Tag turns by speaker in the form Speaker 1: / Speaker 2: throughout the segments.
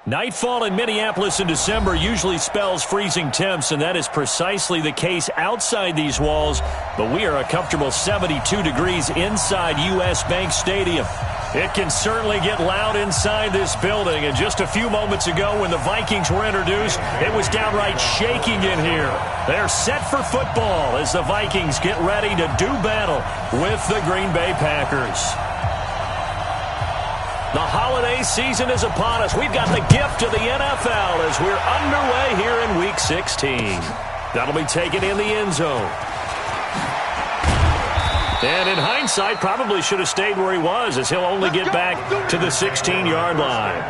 Speaker 1: Nightfall in Minneapolis in December usually spells freezing temps, and that is precisely the case outside these walls. But we are a comfortable 72 degrees inside U.S. Bank Stadium. It can certainly get loud inside this building. And just a few moments ago when the Vikings were introduced, it was downright shaking in here. They're set for football as the Vikings get ready to do battle with the Green Bay Packers. The holiday season is upon us. We've got the gift of the NFL as we're underway here in Week 16. That'll be taken in the end zone. And in hindsight, probably should have stayed where he was, as he'll only get back to the 16-yard line.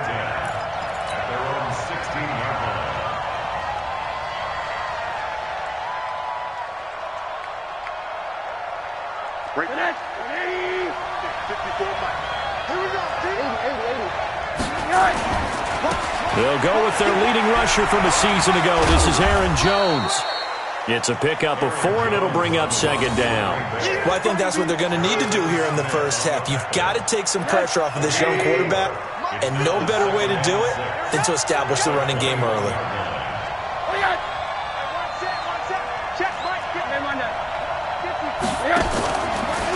Speaker 2: Break it. 54.
Speaker 1: They'll go with their leading rusher from a season ago. This is Aaron Jones. It's a pickup of 4, and it'll bring up second down.
Speaker 3: Well, I think that's what they're going to need to do here in the first half. You've got to take some pressure off of this young quarterback, and no better way to do it than to establish the running game early.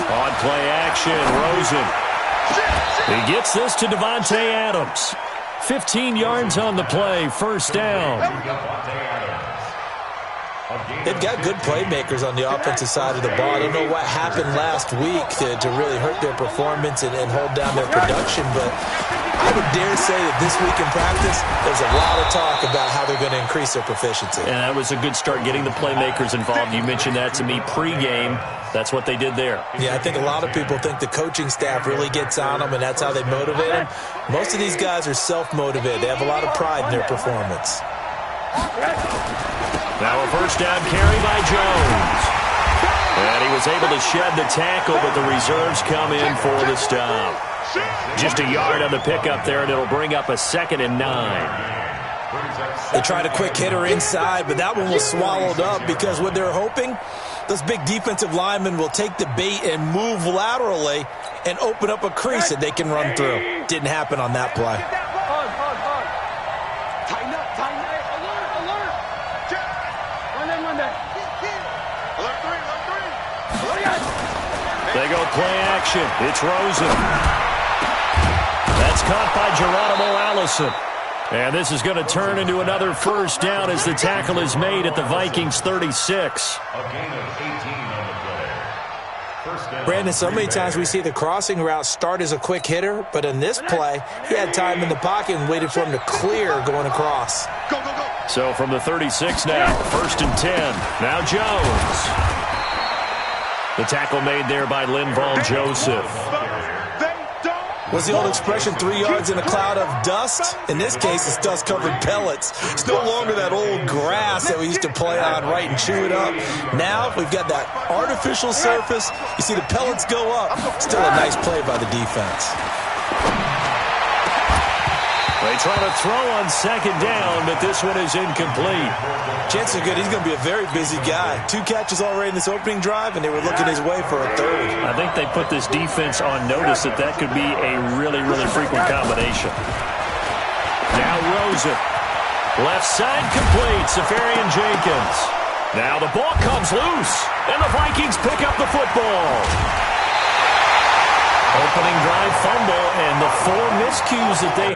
Speaker 1: On play action, Rosen. He gets this to Devontae Adams. 15 yards on the play, first down.
Speaker 3: They've got good playmakers on the offensive side of the ball. I don't know what happened last week to really hurt their performance and hold down their production, but I would dare say that this week in practice, there's a lot of talk about how they're going to increase their proficiency.
Speaker 1: And that was a good start getting the playmakers involved. You mentioned that to me pregame. That's what they did there.
Speaker 3: Yeah, I think a lot of people think the coaching staff really gets on them, and that's how they motivate them. Most of these guys are self-motivated. They have a lot of pride in their performance.
Speaker 1: Now a first down carry by Jones. And he was able to shed the tackle, but the reserves come in for the stop. Just a yard on the pickup there, and it'll bring up a 2nd and 9.
Speaker 3: They tried a quick hitter inside, but that one was swallowed up because what they're hoping, those big defensive linemen will take the bait and move laterally and open up a crease that they can run through. Didn't happen on that play.
Speaker 2: Tighten up. Alert. Check. One day. Alert 3.
Speaker 1: They go play action. It's Rosen. That's caught by Geronimo Allison. And this is going to turn into another first down as the tackle is made at the Vikings 36.
Speaker 3: Brandon, so many times we see the crossing route start as a quick hitter, but in this play, he had time in the pocket and waited for him to clear going across.
Speaker 2: Go.
Speaker 1: So from the 36 now, 1st and 10. Now Jones. The tackle made there by Linval Joseph.
Speaker 3: What's the old expression, 3 yards in a cloud of dust? In this case, it's dust-covered pellets. It's no longer that old grass that we used to play on, right, and chew it up. Now we've got that artificial surface. You see the pellets go up. Still a nice play by the defense.
Speaker 1: They try to throw on 2nd down, but this one is incomplete.
Speaker 3: Chances are good. He's going to be a very busy guy. 2 catches already in this opening drive, and they were looking his way for a 3rd.
Speaker 1: I think they put this defense on notice that could be a really, really frequent combination. Now Rosen. Left side complete. Safarian Jenkins. Now the ball comes loose, and the Vikings pick up the football. Opening drive fumble, and the 4 miscues that they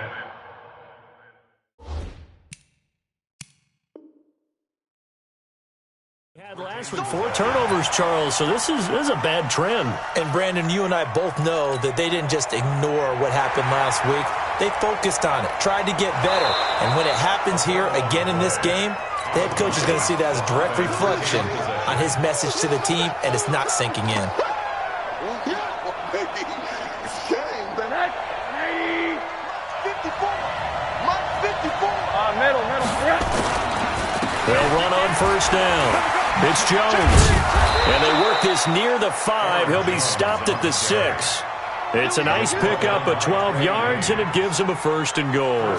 Speaker 1: had last week. 4 turnovers, Charles, so this is a bad trend.
Speaker 3: And Brandon, you and I both know that they didn't just ignore what happened last week. They focused on it, tried to get better. And when it happens here again in this game, the head coach is going to see that as a direct reflection on his message to the team, and it's not sinking in.
Speaker 2: Middle.
Speaker 1: They'll run on first down. It's Jones. And they work this near the 5. He'll be stopped at the 6. It's a nice pickup of 12 yards, and it gives him a 1st and goal.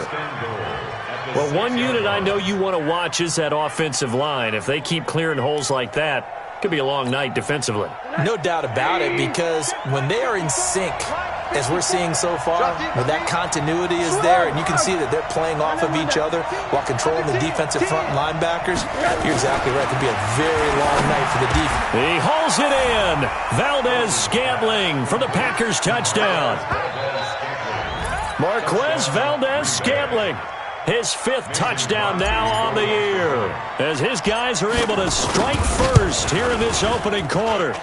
Speaker 1: Well, one unit I know you want to watch is that offensive line. If they keep clearing holes like that, it could be a long night defensively.
Speaker 3: No doubt about it, because when they are in sync, as we're seeing so far, where that continuity is there, and you can see that they're playing off of each other while controlling the defensive front linebackers, you're exactly right. It could be a very long night for the defense.
Speaker 1: He hauls it in. Valdez-Scantling for the Packers touchdown. Marquez Valdez-Scantling, his 5th touchdown now on the year, as his guys are able to strike first here in this opening quarter.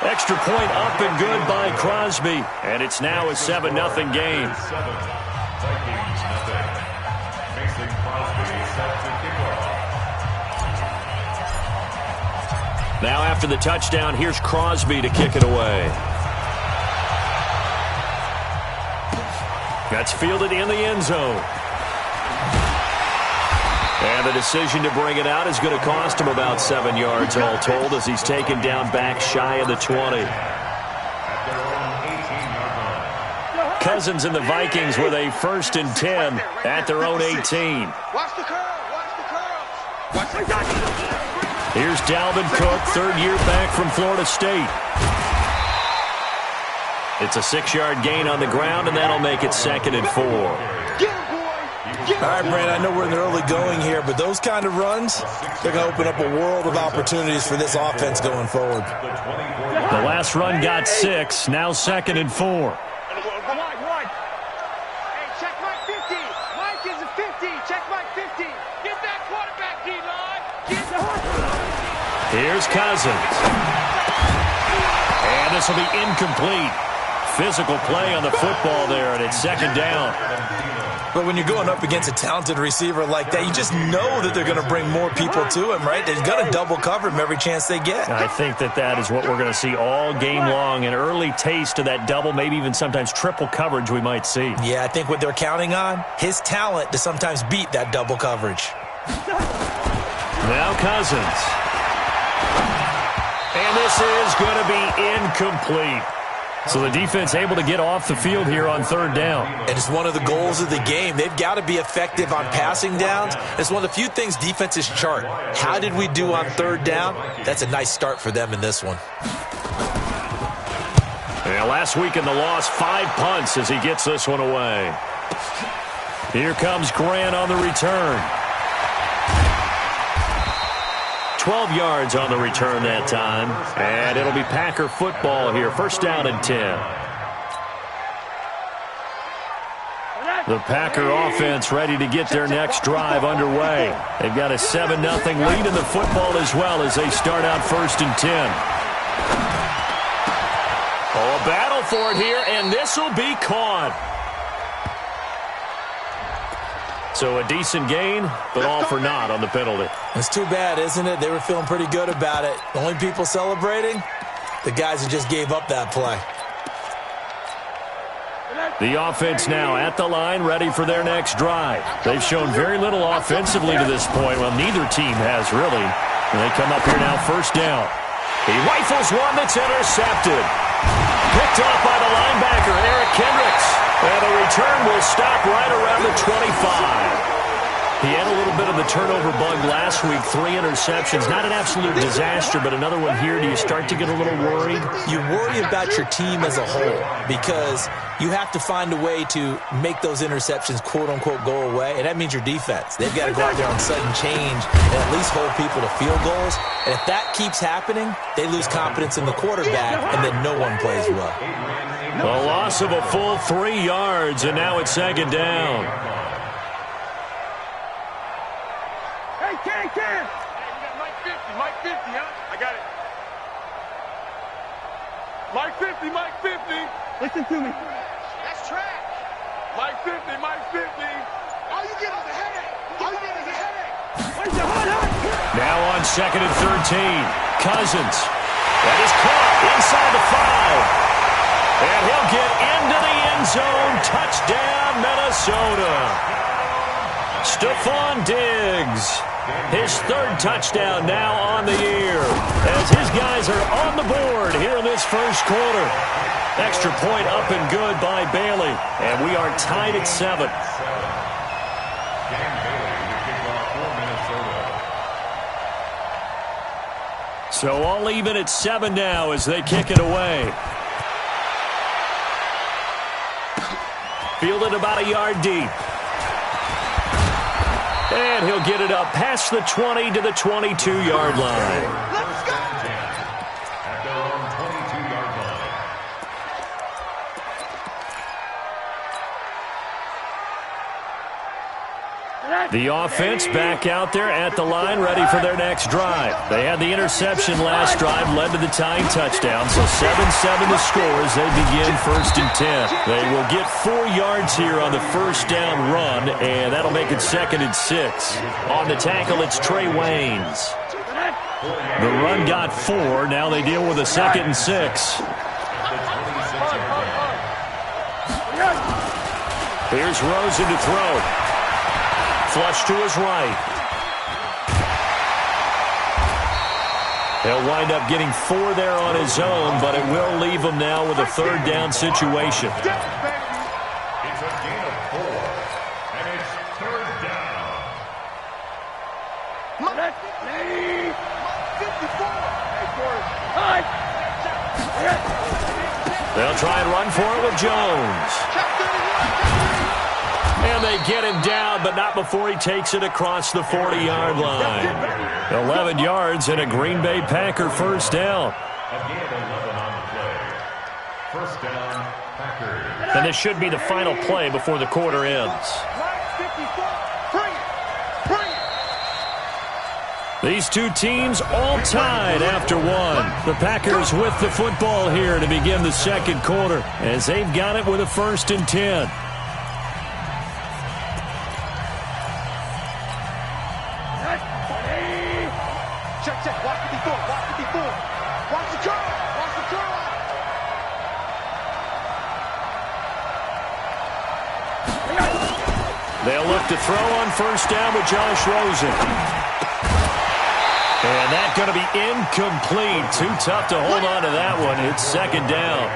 Speaker 1: Extra point up and good by Crosby, and it's now a 7-0 game. Now after the touchdown, here's Crosby to kick it away. That's fielded in the end zone. And the decision to bring it out is going to cost him about 7 yards all told, as he's taken down back shy of the 20. Cousins and the Vikings with a 1st and 10 at their own 18.
Speaker 2: Watch the curl. Watch the curl.
Speaker 1: Here's Dalvin Cook, 3rd year back from Florida State. It's a 6-yard gain on the ground, and that'll make it 2nd and 4.
Speaker 3: All right, Brandon, I know we're in the early going here, but those kind of runs, they're going to open up a world of opportunities for this offense going forward.
Speaker 1: The last run got 6, now 2nd and 4.
Speaker 2: One. Hey, check Mike 50. Mike is a 50. Check Mike 50. Get that quarterback, D-line.
Speaker 1: Here's Cousins. And this will be incomplete. Physical play on the football there, and it's 2nd down.
Speaker 3: But when you're going up against a talented receiver like that, you just know that they're going to bring more people to him, right? They're going to double cover him every chance they get.
Speaker 1: I think that is what we're going to see all game long, an early taste of that double, maybe even sometimes triple coverage we might see.
Speaker 3: Yeah, I think what they're counting on, his talent to sometimes beat that double coverage.
Speaker 1: Now Cousins. And this is going to be incomplete. So the defense able to get off the field here on 3rd down.
Speaker 3: And it's one of the goals of the game. They've got to be effective on passing downs. It's one of the few things defenses chart. How did we do on 3rd down? That's a nice start for them in this one.
Speaker 1: Yeah, last week in the loss, 5 punts as he gets this one away. Here comes Grant on the return. 12 yards on the return that time. And it'll be Packer football here. 1st down and 10. The Packer offense ready to get their next drive underway. They've got a 7-0 lead in the football as well as they start out 1st and 10. Oh, a battle for it here, and this will be caught. So a decent gain, but all for naught on the penalty.
Speaker 3: It's too bad, isn't it? They were feeling pretty good about it. The only people celebrating, the guys who just gave up that play.
Speaker 1: The offense now at the line, ready for their next drive. They've shown very little offensively to this point. Well, neither team has really. And they come up here now 1st down. He rifles one that's intercepted. Picked off by the linebacker, Eric Kendricks. And the return will stop right around the 25. He had a little bit of the turnover bug last week, 3 interceptions. Not an absolute disaster, but another one here. Do you start to get a little worried?
Speaker 3: You worry about your team as a whole because you have to find a way to make those interceptions, quote-unquote, go away, and that means your defense. They've got to go out there on sudden change and at least hold people to field goals. And if that keeps happening, they lose confidence in the quarterback, and then no one plays well.
Speaker 1: A loss of a full 3 yards, and now it's 2nd down.
Speaker 2: Hey, you got Mike 50, huh? I got it. Mike 50. Listen to me. That's trash. Mike 50. All you get is a headache. Where's the hot?
Speaker 1: Now on 2nd and 13. Cousins. That is caught inside the 5. And he'll get into the end zone. Touchdown, Minnesota. Stephon Diggs. His 3rd touchdown now on the year as his guys are on the board here in this 1st quarter. Extra point up and good by Bailey, and we are tied at 7. So all even at 7 now as they kick it away. Fielded about a yard deep. And he'll get it up past the 20 to the 22-yard line.
Speaker 2: Let's go!
Speaker 4: At their own 22-yard line.
Speaker 1: The offense back out there at the line, ready for their next drive. They had the interception last drive, led to the tying touchdown, so 7-7 the score as they begin 1st and 10. They will get 4 yards here on the first down run, and that'll make it 2nd and 6. On the tackle, it's Trey Waynes. The run got 4. Now they deal with a 2nd and 6. Here's Rosen to throw. Flush to his right. He'll wind up getting 4 there on his own, but it will leave him now with a 3rd down situation.
Speaker 4: It's a gain of 4, and it's 3rd down.
Speaker 1: They'll try and run for it with Jones. And they get him down, but not before he takes it across the 40-yard line. 11 yards and a Green Bay Packer first down.
Speaker 4: Again, 11 on the play. First down, Packers.
Speaker 1: And this should be the final play before the quarter ends. These two teams all tied after one. The Packers with the football here to begin the second quarter as they've got it with a 1st and 10.
Speaker 2: Check. Watch the before. Watch the curl.
Speaker 1: They'll look to throw on first down with Josh Rosen. And that's going to be incomplete. Too tough to hold on to that one. It's 2nd down.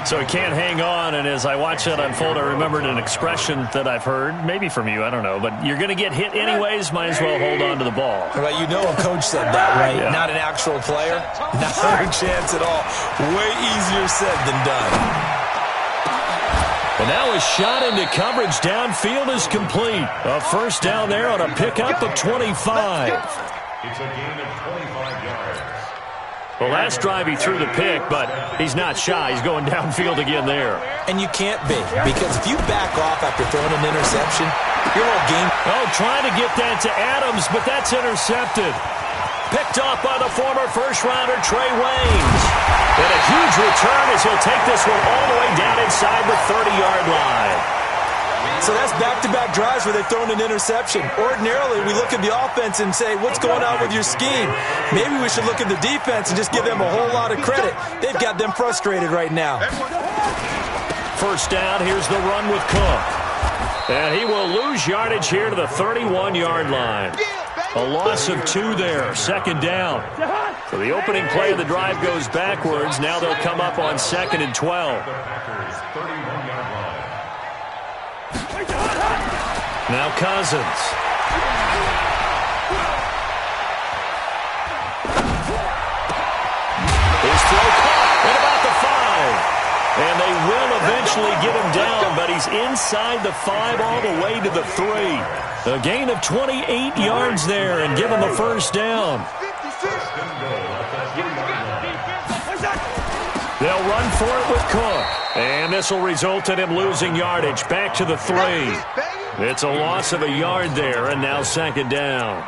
Speaker 1: So he can't hang on, and as I watch that unfold, I remembered an expression that I've heard, maybe from you, I don't know, but you're going to get hit anyways, might as well hold on to the ball.
Speaker 3: Right, you know a coach said that, right?
Speaker 1: Yeah.
Speaker 3: Not an actual player. Not a chance at all. Way easier said than done.
Speaker 1: And now a shot into coverage downfield is complete. A first down there on a pickup of 25.
Speaker 4: It's a gain of 25 yards.
Speaker 1: Well, last drive he threw the pick, but he's not shy. He's going downfield again there.
Speaker 3: And you can't be, because if you back off after throwing an interception, your whole game...
Speaker 1: Oh, trying to get that to Adams, but that's intercepted. Picked off by the former first-rounder Trey Waynes. And a huge return as he'll take this one all the way down inside the 30-yard line.
Speaker 3: So that's back-to-back drives where they've thrown an interception. Ordinarily, we look at the offense and say, what's going on with your scheme? Maybe we should look at the defense and just give them a whole lot of credit. They've got them frustrated right now.
Speaker 1: First down, here's the run with Cook. And he will lose yardage here to the 31-yard line. A loss of 2 there, 2nd down. So the opening play of the drive goes backwards. Now they'll come up on 2nd and 12. Now Cousins. His throw caught at about the 5. And they will eventually get him down, but he's inside the 5 all the way to the 3. A gain of 28 yards there and give him the first down. They'll run for it with Cook. And this will result in him losing yardage back to the 3. It's a loss of a yard there, and now 2nd down.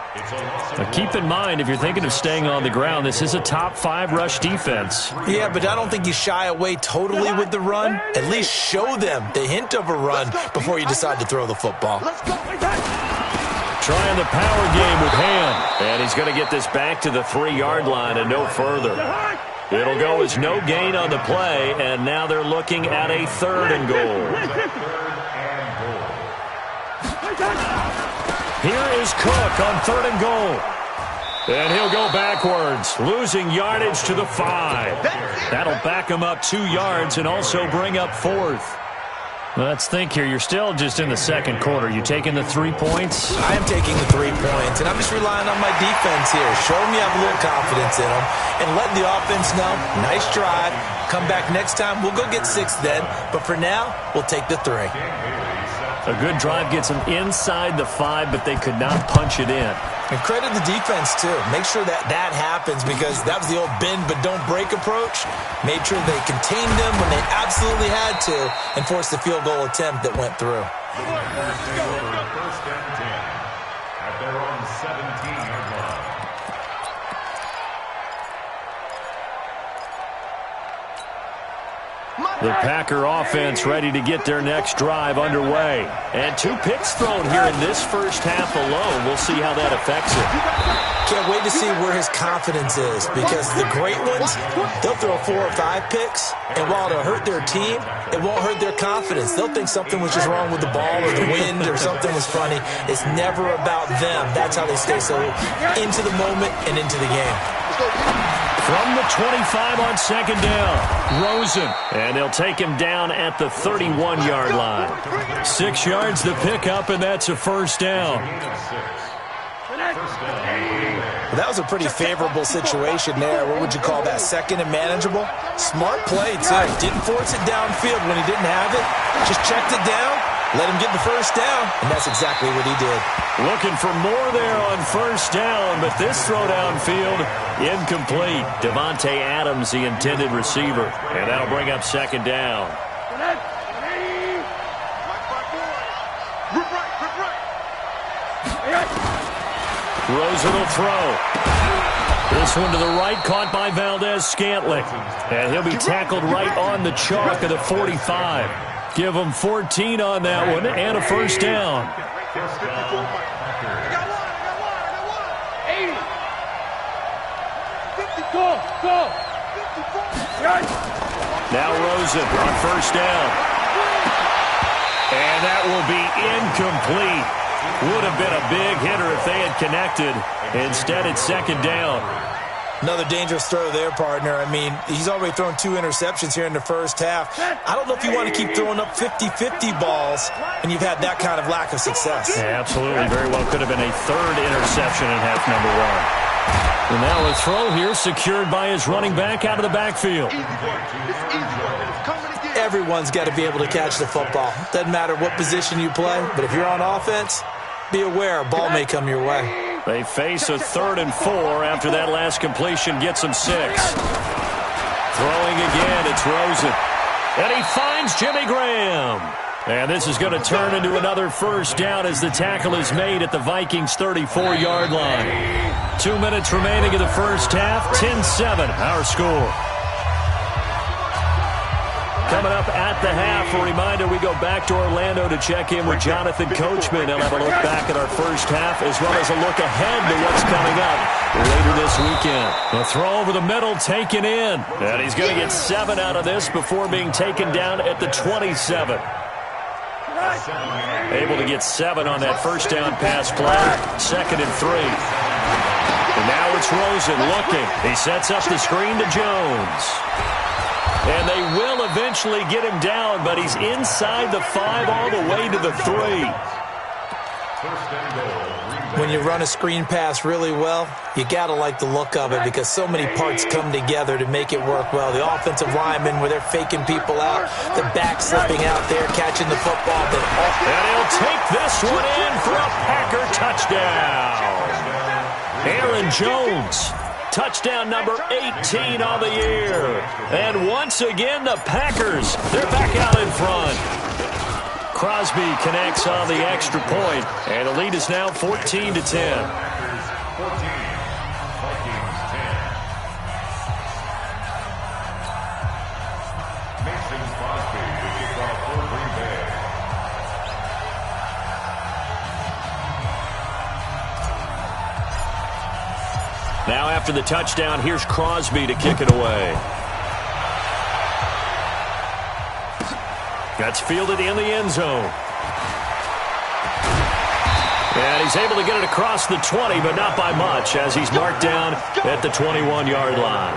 Speaker 1: Now keep in mind, if you're thinking of staying on the ground, this is a top 5 rush defense.
Speaker 3: Yeah, but I don't think you shy away totally with the run. At least show them the hint of a run before you decide to throw the football.
Speaker 1: Trying the power game with Ham. And he's going to get this back to the 3-yard line and no further. It'll go as no gain on the play, and now they're looking at a 3rd and goal. Here is Cook on 3rd and goal. And he'll go backwards, losing yardage to the 5. That'll back him up 2 yards and also bring up 4th. Let's think here. You're still just in the second quarter. You taking the 3 points?
Speaker 3: I am taking the 3 points, and I'm just relying on my defense here. Show them you have a little confidence in them, and let the offense know, nice drive, Come back next time, we'll go get 6 then. But for now, we'll take the 3.
Speaker 1: A good drive gets them inside the 5, but they could not punch it in.
Speaker 3: And credit the defense, too. Make sure that happens, because that was the old bend but don't break approach. Made sure they contained them when they absolutely had to and forced the field goal attempt that went through.
Speaker 4: First and 10 at their own 17-yard line.
Speaker 1: The Packer offense ready to get their next drive underway. And 2 picks thrown here in this first half alone. We'll see how that affects it.
Speaker 3: Can't wait to see where his confidence is, because the great ones, they'll throw 4 or 5 picks, and while it'll hurt their team, it won't hurt their confidence. They'll think something was just wrong with the ball or the wind or something was funny. It's never about them. That's how they stay so into the moment and into the game.
Speaker 1: From the 25 on second down, Rosen. And they'll take him down at the 31-yard line. 6 yards to pick up, and that's a first down.
Speaker 3: That was a pretty favorable situation there. What would you call that? Second and manageable? Smart play, too. Didn't force it downfield when he didn't have it. Just checked it down, let him get the first down, and that's exactly what he did.
Speaker 1: Looking for more there on first down, but this throw downfield, incomplete. Devontae Adams, the intended receiver, and that'll bring up second down. Rosen will throw. This one to the right, caught by Valdez-Scantling. And he'll be tackled right on the chalk of the 45. Give him 14 on that one, and a first down. Now Rosen on first down. And that will be incomplete. Would have been a big hitter if they had connected. Instead, it's second down.
Speaker 3: Another dangerous throw there, partner. I mean, he's already thrown 2 interceptions here in the first half. I don't know if you want to keep throwing up 50-50 balls when you've had that kind of lack of success.
Speaker 1: Yeah, absolutely. Very well could have been a 3rd interception in half number 1. And now a throw here secured by his running back out of the backfield.
Speaker 3: Everyone's got to be able to catch the football. Doesn't matter what position you play, but if you're on offense, be aware a ball may come your way.
Speaker 1: They face a 3rd and 4 after that last completion gets them 6. Throwing again, it's Rosen. And he finds Jimmy Graham. And this is going to turn into another first down as the tackle is made at the Vikings' 34-yard line. 2 minutes remaining in the first half, 10-7 our score. Coming up at the half, a reminder, we go back to Orlando to check in with Jonathan Coachman. He'll have a look back at our first half as well as a look ahead to what's coming up later this weekend. A throw over the middle taken in. And he's going to get 7 out of this before being taken down at the 27. Able to get 7 on that first down pass play. 2nd and 3. And now it's Rosen looking. He sets up the screen to Jones. And they will eventually get him down, but he's inside the 5 all the way to the 3.
Speaker 3: When you run a screen pass really well, you got to like the look of it because so many parts come together to make it work well. The offensive linemen, where they're faking people out, the back slipping out there, catching the football.
Speaker 1: And he'll take this one in for a Packer touchdown. Aaron Jones. Touchdown number 18 on the year. And once again, the Packers, they're back out in front. Crosby connects on the extra point, and the lead is now 14-10. Now after the touchdown, here's Crosby to kick it away. That's fielded in the end zone. And he's able to get it across the 20, but not by much, as he's marked down at the 21-yard line.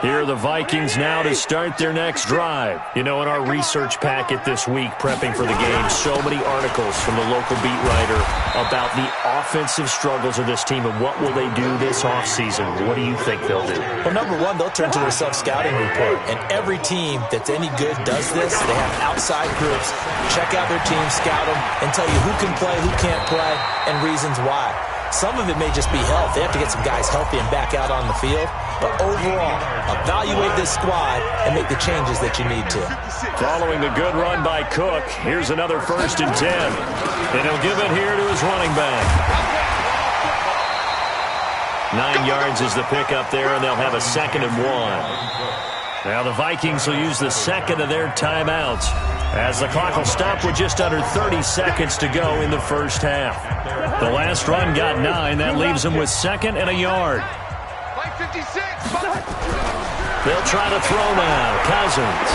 Speaker 1: Here are the Vikings now to start their next drive. You know, in our research packet this week, prepping for the game, so many articles from the local beat writer about the offensive struggles of this team and what will they do this offseason. What do you think they'll do?
Speaker 3: Well, number one, they'll turn to their self-scouting report. And every team that's any good does this. They have outside groups. Check out their team, scout them, and tell you who can play, who can't play, and reasons why. Some of it may just be health. They have to get some guys healthy and back out on the field. But overall, evaluate this squad and make the changes that you need to.
Speaker 1: Following the good run by Cook, here's another 1st and 10. And he'll give it here to his running back. 9 yards is the pickup there, and they'll have a 2nd and 1. Now the Vikings will use the second of their timeouts as the clock will stop with just under 30 seconds to go in the first half. The last run got 9. That leaves them with 2nd and a yard. They'll try to throw now. Cousins.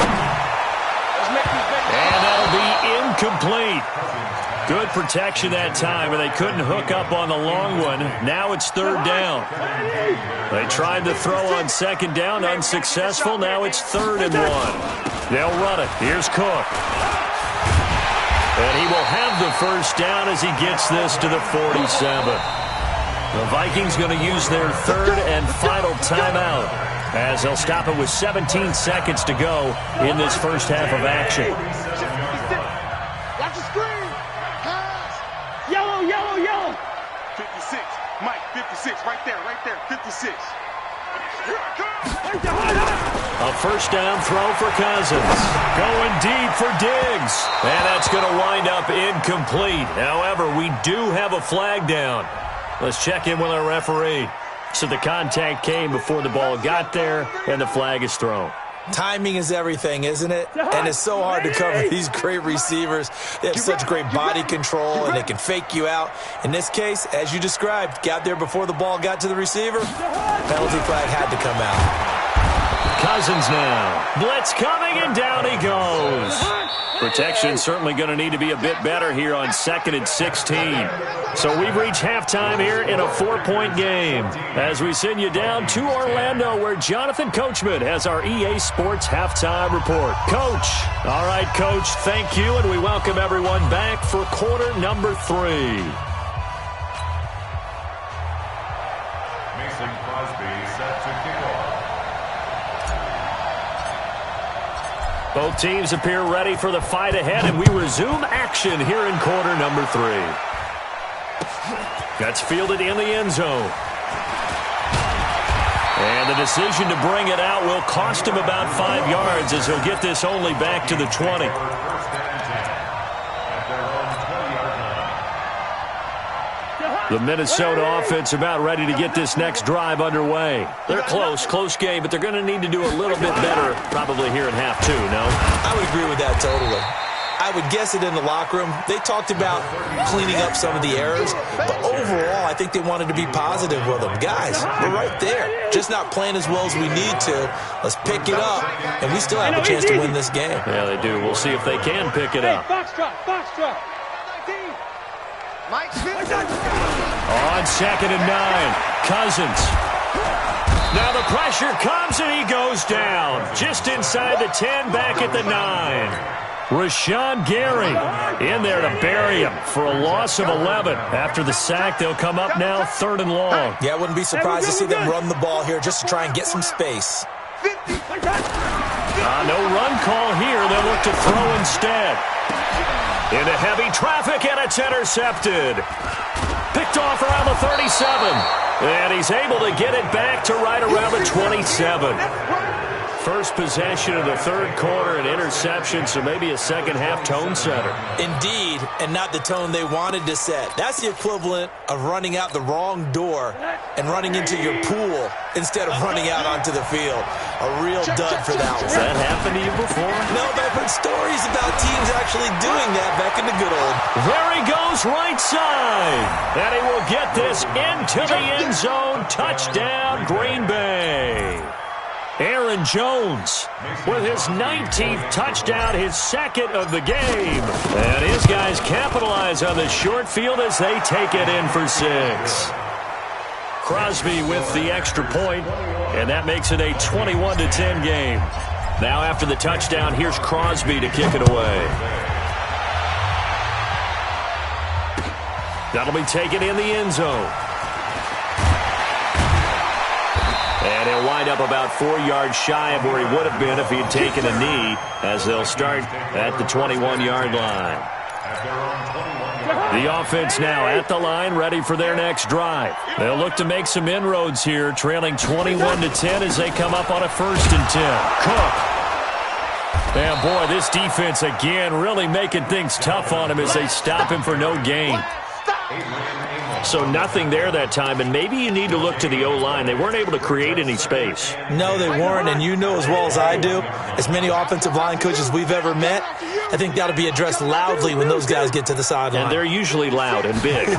Speaker 1: And that'll be incomplete. Good protection that time, and they couldn't hook up on the long one. Now it's 3rd down. They tried to throw on 2nd down, unsuccessful. Now it's 3rd and 1. They'll run it. Here's Cook. And he will have the 1st down as he gets this to the 47. The Vikings going to use their 3rd and final timeout as they'll stop it with 17 seconds to go in this first half of action.
Speaker 2: Watch the screen. Pass. Yellow, yellow, yellow. 56. Mike, 56. Right there, 56. Here I come.
Speaker 1: A 1st down throw for Cousins. Going deep for Diggs. And that's going to wind up incomplete. However, we do have a flag down. Let's check in with our referee. So the contact came before the ball got there, and the flag is thrown.
Speaker 3: Timing is everything, isn't it? And it's so hard to cover these great receivers. They have such great body control, and they can fake you out. In this case, as you described, got there before the ball got to the receiver. Penalty flag had to come out.
Speaker 1: Cousins now. Blitz coming, and down he goes. Protection certainly going to need to be a bit better here on 2nd and 16. So we've reached halftime here in a 4-point game as we send you down to Orlando where Jonathan Coachman has our EA Sports halftime report. Coach. All right, Coach, thank you, and we welcome everyone back for quarter number 3.
Speaker 4: Mason Crosby set to kick off.
Speaker 1: Both teams appear ready for the fight ahead, and we resume action here in quarter number 3. That's fielded in the end zone. And the decision to bring it out will cost him about 5 yards as he'll get this only back to the 20. The Minnesota offense about ready to get this next drive underway. They're close game, but they're going to need to do a little bit better probably here in half 2, no?
Speaker 3: I would agree with that totally. I would guess it in the locker room. They talked about cleaning up some of the errors, but overall, I think they wanted to be positive with them. Guys, we're right there. Just not playing as well as we need to. Let's pick it up, and we still have a chance to win this game.
Speaker 1: Yeah, they do. We'll see if they can pick it up.
Speaker 2: Foxtrot. Mike Smith.
Speaker 1: On 2nd and 9, Cousins. Now the pressure comes, and he goes down. Just inside the 10, back at the 9. Rashawn Gary in there to bury him for a loss of 11. After the sack, they'll come up now 3rd and long.
Speaker 3: Yeah, I wouldn't be surprised to see them run the ball here just to try and get some space.
Speaker 1: No run call here. They'll look to throw instead. Into heavy traffic, and it's intercepted. Picked off around the 37. And he's able to get it back to right around the 27. First possession of the 3rd quarter, an interception, so maybe a second-half tone setter.
Speaker 3: Indeed, and not the tone they wanted to set. That's the equivalent of running out the wrong door and running into your pool instead of running out onto the field. A real dud for that one.
Speaker 1: Has that happened to you before?
Speaker 3: No, but I've heard stories about teams actually doing that back in the good old.
Speaker 1: There he goes, right side. And he will get this into the end zone. Touchdown, Green Bay. Aaron Jones with his 19th touchdown, his 2nd of the game. And his guys capitalize on the short field as they take it in for 6. Crosby with the extra point, and that makes it a 21-10 game. Now after the touchdown, here's Crosby to kick it away. That'll be taken in the end zone. And he'll wind up about 4 yards shy of where he would have been if he had taken a knee, as they'll start at the 21-yard line. The offense now at the line, ready for their next drive. They'll look to make some inroads here, trailing 21-10 as they come up on a 1st and 10. Cook. And boy, this defense again really making things tough on him as they stop him for no gain. So nothing there that time, and maybe you need to look to the O-line. They weren't able to create any space.
Speaker 3: No, they weren't, and you know as well as I do, as many offensive line coaches we've ever met, I think that'll be addressed loudly when those guys get to the sideline.
Speaker 1: And they're usually loud and big. Looking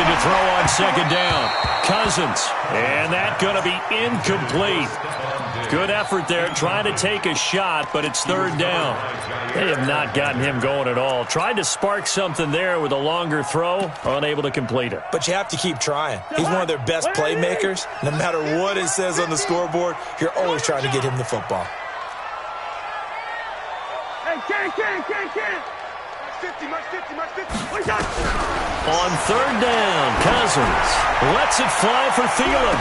Speaker 1: to throw on 2nd down. Cousins, and that's going to be incomplete. Good effort there, trying to take a shot, but it's 3rd down. They have not gotten him going at all. Tried to spark something there with a longer throw, unable to complete it.
Speaker 3: But you have to keep trying. He's one of their best playmakers. No matter what it says on the scoreboard, you're always trying to get him the football.
Speaker 2: Hey, Ken. March 50.
Speaker 1: On 3rd down, Cousins lets it fly for Thielen.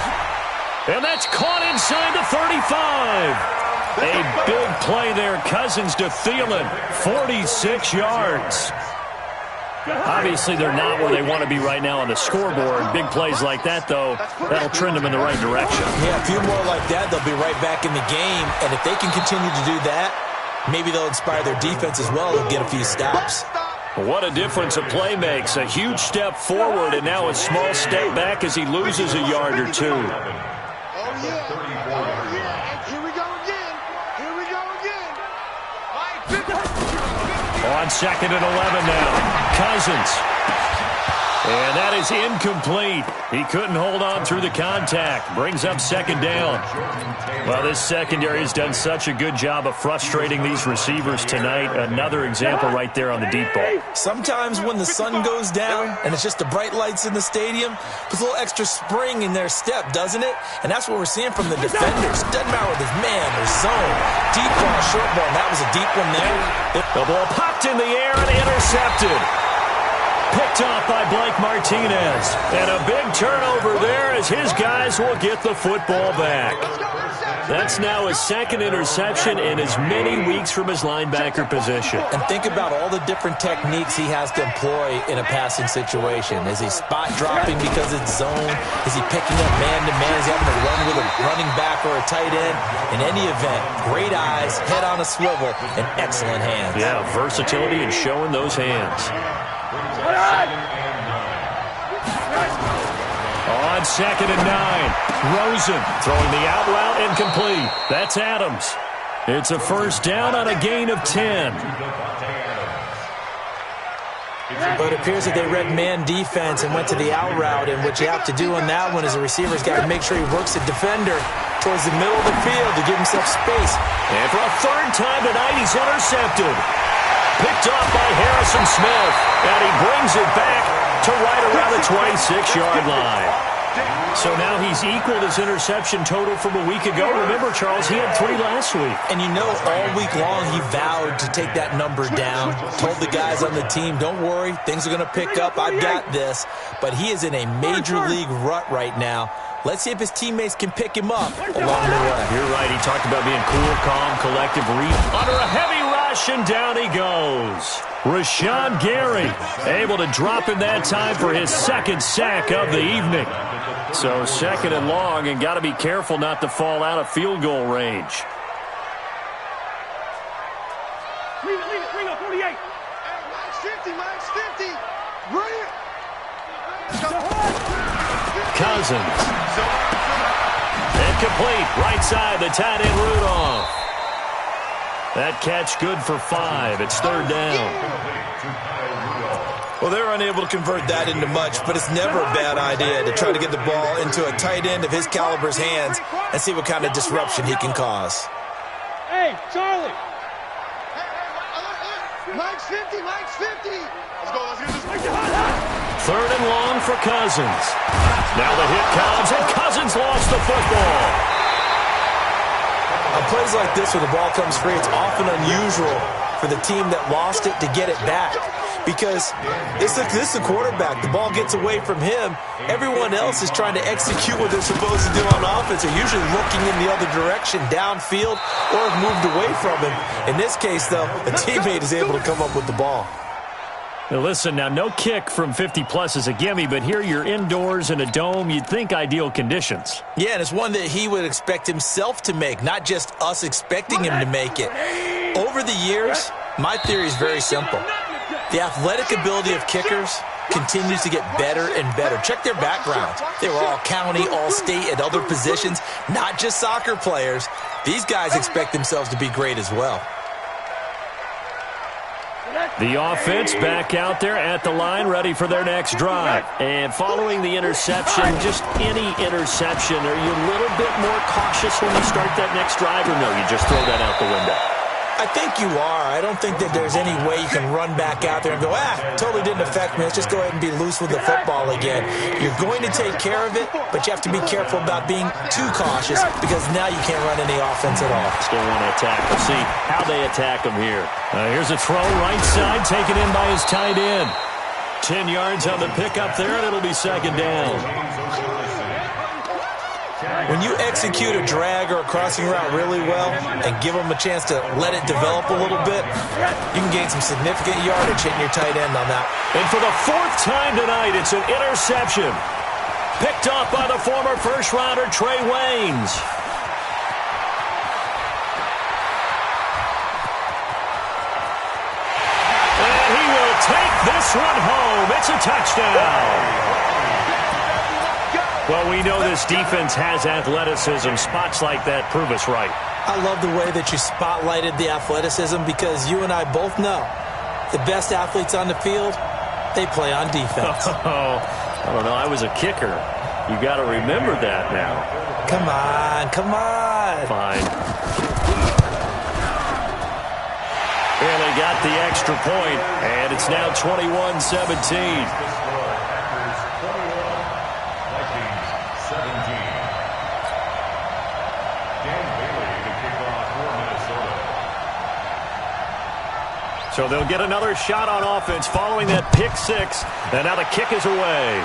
Speaker 1: And that's caught inside the 35. A big play there, Cousins to Thielen, 46 yards. Obviously, they're not where they want to be right now on the scoreboard. Big plays like that, though, that'll trend them in the right direction.
Speaker 3: Yeah, a few more like that, they'll be right back in the game. And if they can continue to do that, maybe they'll inspire their defense as well. They'll get a few stops.
Speaker 1: What a difference a play makes. A huge step forward and now a small step back as he loses a yard or two.
Speaker 2: Here we go again.
Speaker 1: On 2nd and 11 now. Cousins. And that is incomplete. He couldn't hold on through the contact. Brings up 2nd down. Well, this secondary has done such a good job of frustrating these receivers tonight. Another example right there on the deep ball.
Speaker 3: Sometimes when the sun goes down and it's just the bright lights in the stadium, puts a little extra spring in their step, doesn't it? And that's what we're seeing from the defenders. Doesn't matter with his man or zone. Deep ball, short ball. And that was a deep one there.
Speaker 1: The ball popped in the air and intercepted. Picked off by Blake Martinez. And a big turnover there as his guys will get the football back. That's now his 2nd interception in as many weeks from his linebacker position.
Speaker 3: And think about all the different techniques he has to employ in a passing situation. Is he spot dropping because it's zone? Is he picking up man-to-man? Is he having to run with a running back or a tight end? In any event, great eyes, head on a swivel, and excellent hands.
Speaker 1: Yeah, versatility and showing those hands. On 2nd and 9, Rosen throwing the out route incomplete. That's Adams. It's a 1st down on a gain of 10.
Speaker 3: But it appears that they read man defense and went to the out route, and what you have to do on that one is the receiver's got to make sure he works the defender towards the middle of the field to give himself space.
Speaker 1: And for a 3rd time tonight, he's intercepted. Picked off by Harrison Smith, and he brings it back to right around the 26-yard line. So now he's equaled his interception total from a week ago. Remember, Charles, he had 3 last week.
Speaker 3: And you know, all week long he vowed to take that number down, told the guys on the team, don't worry, things are going to pick up, I've got this. But he is in a major league rut right now. Let's see if his teammates can pick him up along the way.
Speaker 1: You're right, he talked about being cool, calm, collective, under a heavy rush, and down he goes. Rashawn Gary able to drop in that time for his 2nd sack of the evening. So 2nd and long, and got to be careful not to fall out of field goal range.
Speaker 2: Leave it, 48. Max 50. Bring it.
Speaker 1: Cousins. Incomplete. Right side, the tight end Rudolph. That catch good for 5. It's 3rd down.
Speaker 3: Well, they're unable to convert that into much, but it's never a bad idea to try to get the ball into a tight end of his caliber's hands and see what kind of disruption he can cause.
Speaker 2: Hey, Charlie. Mike's 50. Let's go. Let's get this.
Speaker 1: 3rd and long for Cousins. Now the hit comes, and Cousins lost the football.
Speaker 3: On plays like this where the ball comes free, it's often unusual for the team that lost it to get it back. Because this is the quarterback. The ball gets away from him. Everyone else is trying to execute what they're supposed to do on offense. They're usually looking in the other direction, downfield, or have moved away from him. In this case, though, a teammate is able to come up with the ball.
Speaker 1: Now listen, now no kick from 50-plus is a gimme, but here you're indoors in a dome. You'd think ideal conditions.
Speaker 3: Yeah, and it's one that he would expect himself to make, not just us expecting him to make it. Over the years, my theory is very simple. The athletic ability of kickers continues to get better and better. Check their backgrounds. They were all county, all state, at other positions, not just soccer players. These guys expect themselves to be great as well.
Speaker 1: The offense back out there at the line, ready for their next drive. And following the interception, just any interception, are you a little bit more cautious when you start that next drive, or no, you just throw that out the window?
Speaker 3: I think you are. I don't think that there's any way you can run back out there and go, totally didn't affect me. Let's just go ahead and be loose with the football again. You're going to take care of it, but you have to be careful about being too cautious because now you can't run any offense at all.
Speaker 1: Still want to attack. We'll see how they attack him here. Here's a throw right side, taken in by his tight end. 10 yards on the pickup there, and it'll be 2nd down.
Speaker 3: When you execute a drag or a crossing route really well and give them a chance to let it develop a little bit, you can gain some significant yardage hitting your tight end on that.
Speaker 1: And for the 4th time tonight, it's an interception. Picked off by the former first-rounder Trey Waynes. And he will take this one home. It's a touchdown. Well, we know this defense has athleticism. Spots like that prove us right.
Speaker 3: I love the way that you spotlighted the athleticism because you and I both know the best athletes on the field, they play on defense.
Speaker 1: Oh, I don't know. I was a kicker. You got to remember that now.
Speaker 3: Come on, come on.
Speaker 1: Fine. And they got the extra point, and it's now 21-17. So they'll get another shot on offense following that pick 6. And now the kick is away.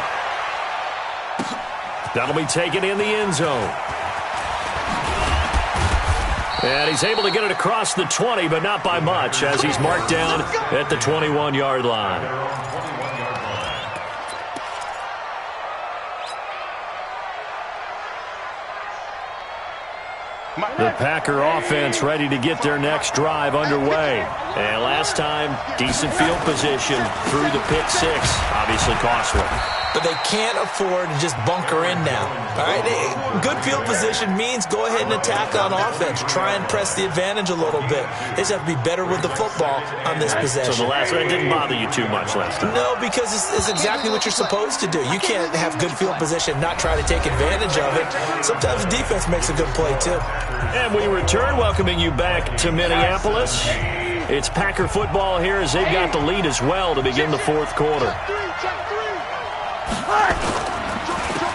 Speaker 1: That'll be taken in the end zone. And he's able to get it across the 20, but not by much, as he's marked down at the 21-yard line. The Packer offense ready to get their next drive underway. And last time, decent field position through the pick 6. Obviously costly.
Speaker 3: But they can't afford to just bunker in now. All right, good field position means go ahead and attack on offense. Try and press the advantage a little bit. They just have to be better with the football on this possession.
Speaker 1: So the last one didn't bother you too much last time?
Speaker 3: No, because it's exactly what you're supposed to do. You can't have good field position, not try to take advantage of it. Sometimes the defense makes a good play, too.
Speaker 1: And we return, welcoming you back to Minneapolis. It's Packer football here as they've got the lead as well to begin the 4th quarter.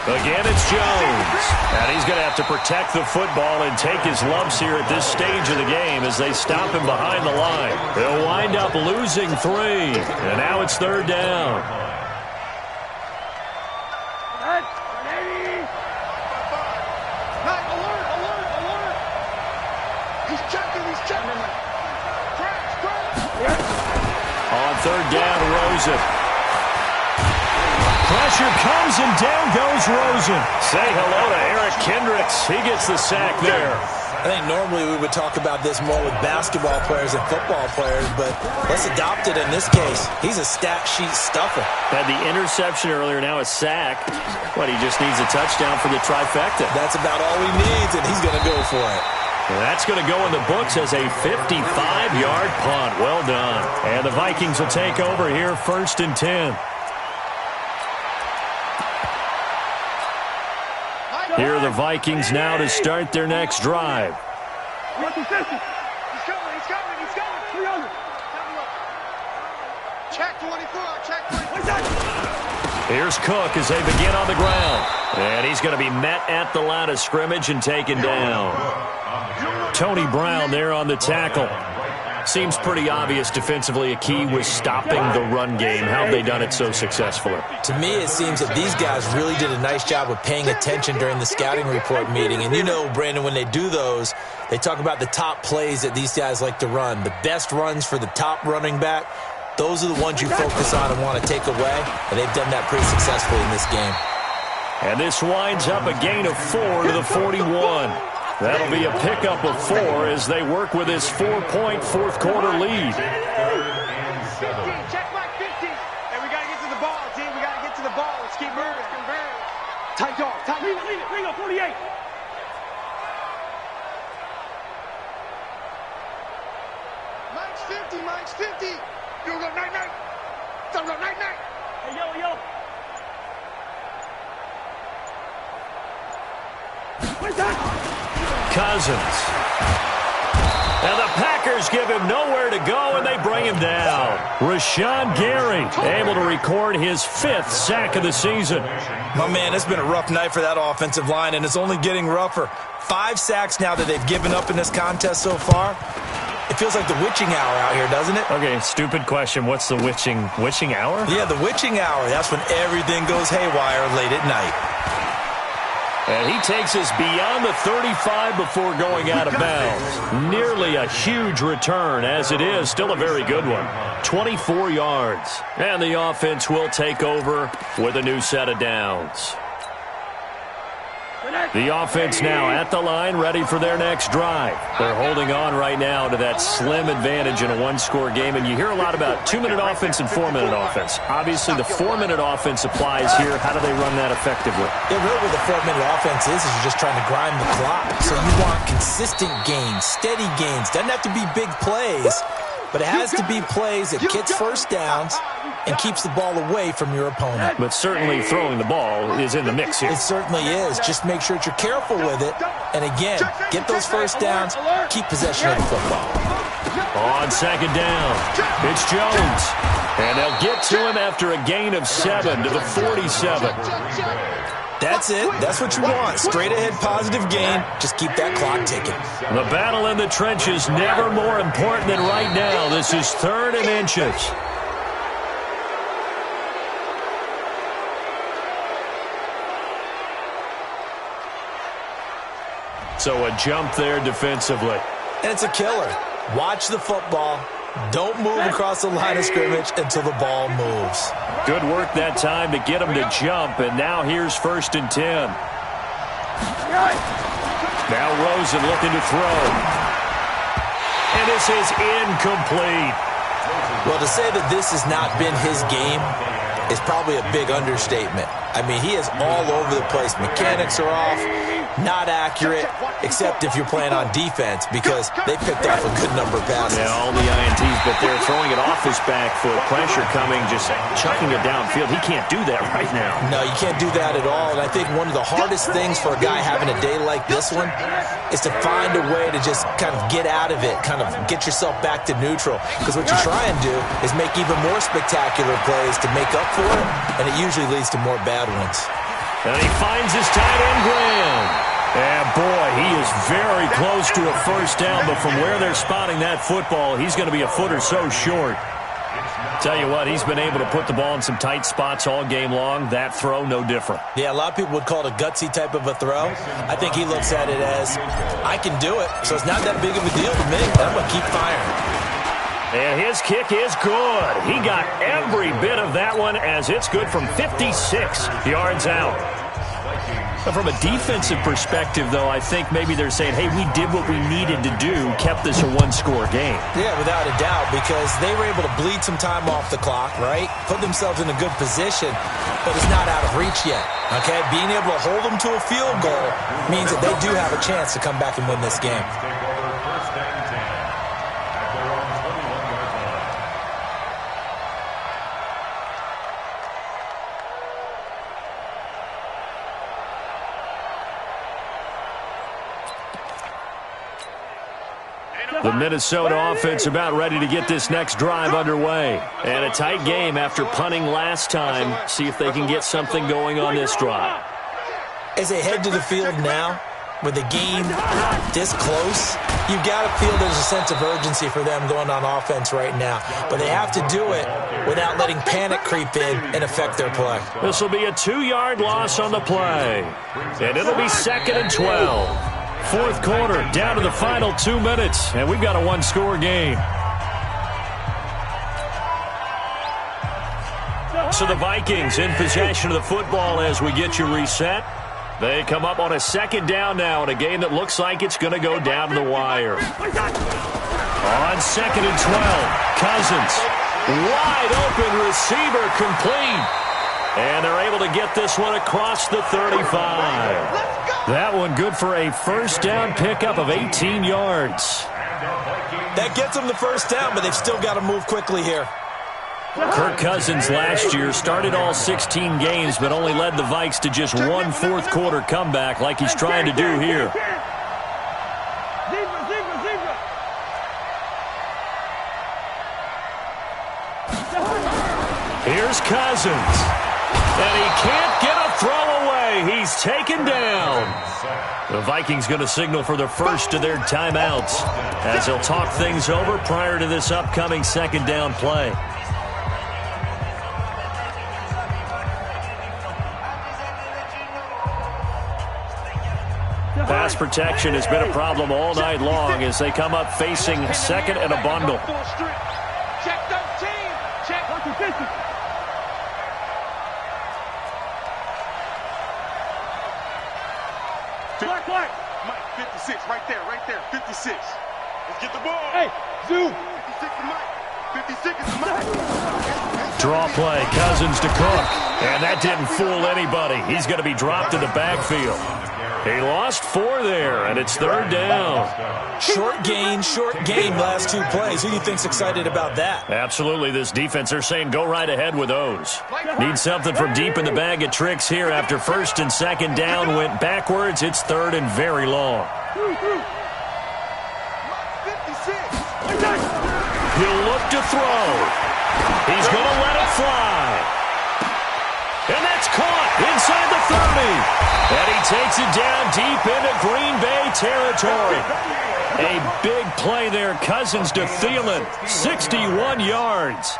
Speaker 1: Again, it's Jones. And he's going to have to protect the football and take his lumps here at this stage of the game as they stop him behind the line. They'll wind up losing 3. And now it's 3rd down. On 3rd down, Rosen. Pressure comes, and down goes Rosen. Say hello to Eric Kendricks. He gets the sack there.
Speaker 3: I think normally we would talk about this more with basketball players and football players, but let's adopt it in this case. He's a stat sheet stuffer.
Speaker 1: Had the interception earlier, now a sack. But he just needs a touchdown for the trifecta.
Speaker 3: That's about all he needs, and he's going to go for it.
Speaker 1: And that's going to go in the books as a 55-yard punt. Well done. And the Vikings will take over here, 1st and 10. Here are the Vikings now to start their next drive.
Speaker 2: He's coming. 300. Check 24. Check 24.
Speaker 1: Here's Cook as they begin on the ground. And he's going to be met at the line of scrimmage and taken down. Tony Brown there on the tackle. Seems pretty obvious defensively a key was stopping the run game. How have they done it so successfully?
Speaker 3: To me, it seems that these guys really did a nice job of paying attention during the scouting report meeting. And you know, Brandon, when they do those, they talk about the top plays that these guys like to run. The best runs for the top running back, those are the ones you focus on and want to take away. And they've done that pretty successfully in this game.
Speaker 1: And this winds up a gain of 4 to the 41. That'll be a pickup of 4 as they work with this 4-point fourth-quarter lead.
Speaker 2: Check my 50. And we got to get to the ball, team. We got to get to the ball. Let's keep moving. Tight dog. Tight. Leave it. Ringo, 48. Mike's 50. Mike's 50. You go night-night. Don't go night-night. Hey, yo. Where's that?
Speaker 1: Cousins. And the Packers give him nowhere to go, and they bring him down. Rashawn Gary able to record his 5th sack of the season.
Speaker 3: My man, it's been a rough night for that offensive line, and it's only getting rougher. 5 sacks now that they've given up in this contest so far. It feels like the witching hour out here, doesn't it?
Speaker 1: Okay, stupid question. What's the witching hour?
Speaker 3: Yeah, the witching hour. That's when everything goes haywire late at night.
Speaker 1: And he takes us beyond the 35 before going out of bounds. Nearly a huge return. As it is, still a very good one. 24 yards. And the offense will take over with a new set of downs. The offense now at the line, ready for their next drive. They're holding on right now to that slim advantage in a one-score game, and you hear a lot about 2-minute offense and 4-minute offense. Obviously, the 4-minute offense applies here. How do they run that effectively?
Speaker 3: Yeah, really what the 4-minute offense is you're just trying to grind the clock. So you want consistent gains, steady gains. Doesn't have to be big plays, but it has to be plays that gets first downs and keeps the ball away from your opponent.
Speaker 1: But certainly throwing the ball is in the mix here.
Speaker 3: It certainly is. Just make sure that you're careful with it. And again, get those first downs, keep possession of the football.
Speaker 1: On second down, it's Jones. And they'll get to him after a gain of 7 to the 47.
Speaker 3: That's it. That's what you want. Straight ahead positive gain. Just keep that clock ticking.
Speaker 1: The battle in the trenches never more important than right now. This is 3rd and inches. So a jump there defensively.
Speaker 3: And it's a killer. Watch the football. Don't move across the line of scrimmage until the ball moves.
Speaker 1: Good work that time to get him to jump, and now here's 1st and 10. Now Rosen looking to throw. And this is incomplete.
Speaker 3: Well, to say that this has not been his game is probably a big understatement. I mean, he is all over the place. Mechanics are off, not accurate, except if you're playing on defense because they picked off a good number of passes.
Speaker 1: Yeah, all the INTs, but they're throwing it off his back foot. Pressure coming, just chucking it downfield. He can't do that right now.
Speaker 3: No, you can't do that at all. And I think one of the hardest things for a guy having a day like this one is to find a way to just kind of get out of it, kind of get yourself back to neutral. Because what you try and do is make even more spectacular plays to make up for it, and it usually leads to more bad ones.
Speaker 1: And he finds his tight end, Graham. And boy, he is very close to a first down, but from where they're spotting that football, he's going to be a foot or so short. Tell you what, he's been able to put the ball in some tight spots all game long. That throw, no different.
Speaker 3: Yeah, a lot of people would call it a gutsy type of a throw. I think he looks at it as, I can do it, so it's not that big of a deal to me. I'm going to keep firing.
Speaker 1: And his kick is good. He got every bit of that one as it's good from 56 yards out. From a defensive perspective, though, I think maybe they're saying, hey, we did what we needed to do, kept this a one-score game.
Speaker 3: Yeah, without a doubt, because they were able to bleed some time off the clock, right? Put themselves in a good position, but it's not out of reach yet, okay? Being able to hold them to a field goal means that they do have a chance to come back and win this game.
Speaker 1: The Minnesota offense about ready to get this next drive underway. And a tight game after punting last time. See if they can get something going on this drive.
Speaker 3: As they head to the field now, with the game this close, you've got to feel there's a sense of urgency for them going on offense right now. But they have to do it without letting panic creep in and affect their play.
Speaker 1: This will be a 2-yard loss on the play. And it'll be 2nd and 12. Fourth quarter, down to the final 2 minutes, and we've got a one-score game. So the Vikings in possession of the football as we get you reset. They come up on a 2nd down now in a game that looks like it's going to go down to the wire. On 2nd and 12, Cousins, wide open receiver complete. And they're able to get this one across the 35. That one good for a first down pickup of 18 yards.
Speaker 3: That gets them the first down, but they've still got to move quickly here.
Speaker 1: Kirk Cousins last year started all 16 games, but only led the Vikes to just one fourth-quarter comeback like he's trying to do here. Here's Cousins. And he can't get a throw away. He's taken down. The Vikings going to signal for the first of their timeouts as they'll talk things over prior to this upcoming 2nd down play. Pass protection has been a problem all night long as they come up facing 2nd and a bundle.
Speaker 2: Check 13. Check. Black. Mike, 56, right there, 56. Let's get the ball. Hey, Zoo. 56 to Mike. 56 is Mike.
Speaker 1: Draw play, Cousins to Cook. And that didn't fool anybody. He's going to be dropped in the backfield. He lost 4 there, and it's 3rd down.
Speaker 3: Short game, last 2 plays. Who do you think's excited about that?
Speaker 1: Absolutely, this defense, they're saying go right ahead with those. Need something from deep in the bag of tricks here after 1st and 2nd down went backwards. It's 3rd and very long. He'll look to throw. He's going to let it fly. And that's caught inside the 30. And he takes it down deep into Green Bay territory. A big play there. Cousins to Thielen. 61 yards.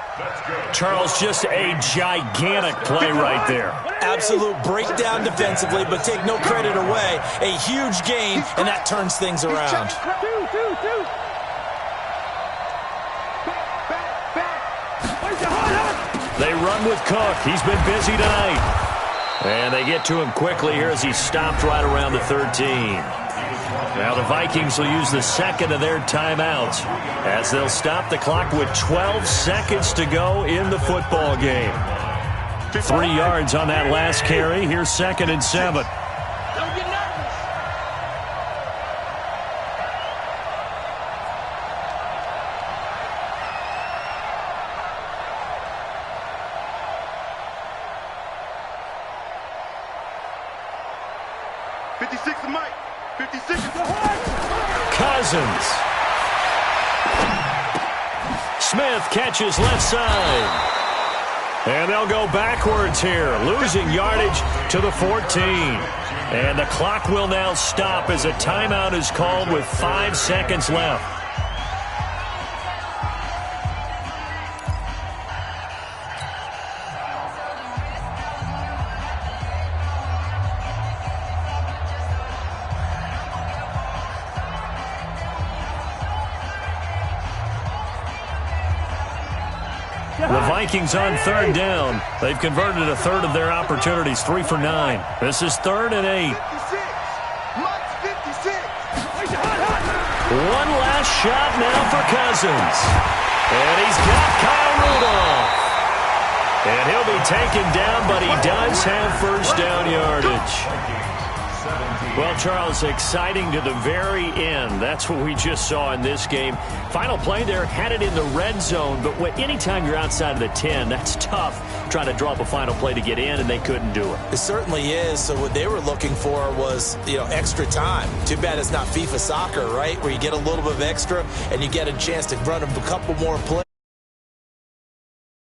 Speaker 1: Charles, just a gigantic play right there.
Speaker 3: Absolute breakdown defensively, but take no credit away. A huge gain, and that turns things around.
Speaker 1: They run with Cook. He's been busy tonight. And they get to him quickly here as he stopped right around the 13. Now the Vikings will use the 2nd of their timeouts as they'll stop the clock with 12 seconds to go in the football game. 3 yards on that last carry. Here's 2nd and 7. Cousins. Smith catches left side. And they'll go backwards here, losing yardage to the 14. And the clock will now stop as a timeout is called with 5 seconds left. The Vikings on 3rd down. They've converted a 1/3 of their opportunities, 3 for 9. This is 3rd and 8. One last shot now for Cousins. And he's got Kyle Rudolph. And he'll be taken down, but he does have first down yardage. Well, Charles, exciting to the very end. That's what we just saw in this game. Final play there, had it in the red zone, but anytime you're outside of the 10, that's tough trying to draw up a final play to get in, and they couldn't do it.
Speaker 3: It certainly is. So what they were looking for was, extra time. Too bad it's not FIFA soccer, right, where you get a little bit of extra and you get a chance to run a couple more plays.